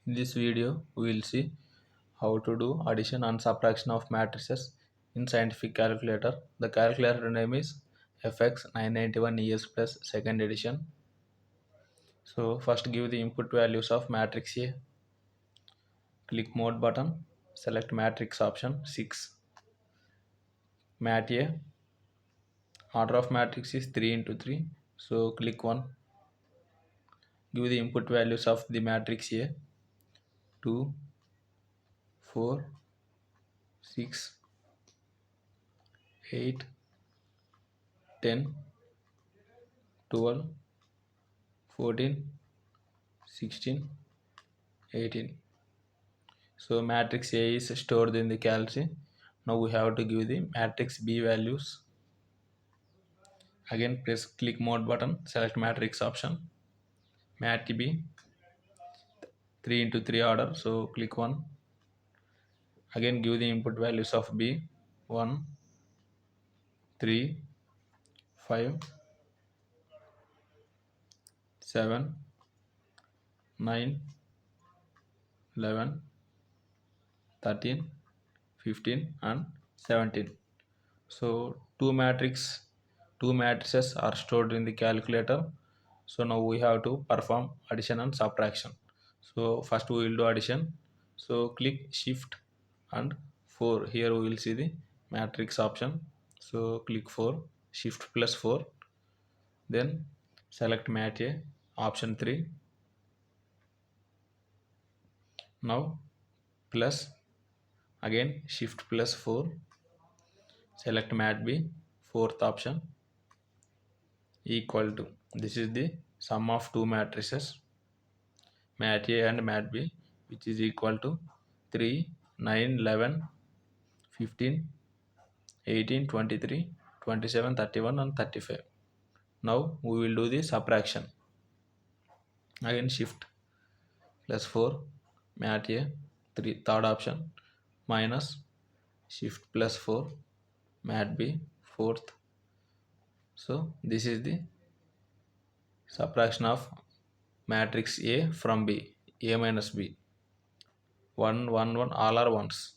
In this video, we will see how to do addition and subtraction of matrices in scientific calculator. The calculator name is FX 991 ES plus second edition. So first give the input values of matrix A. Click mode button. Select matrix option 6. Mat A. Order of matrix is 3 into 3. So click 1. Give the input values of the matrix A. 2, 4, 6, 8, 10, 12, 14, 16, 18. So matrix A is stored in the Calc. Now we have to give the matrix B values. Again press click mode button, select matrix option. Mat B 3 into 3 order. So click 1. Again give the input values of B 1, 3, 5, 7, 9, 11, 13, 15 and 17. So two matrices are stored in the calculator. So now we have to perform addition and subtraction. So first we will do addition. So click shift and 4. Here we will see the matrix option. So click 4, shift plus 4. Then select mat A, option 3. Now plus, again shift plus 4. Select mat B, fourth option, equal to, this is the sum of two matrices mat A and mat B, which is equal to 3, 9, 11, 15, 18, 23, 27, 31 and 35. Now we will do the subtraction. Again shift plus 4, mat A, third option, minus shift plus 4, mat B, fourth. So this is the subtraction of matrix A from B, A minus B. 1, 1, 1, all are ones.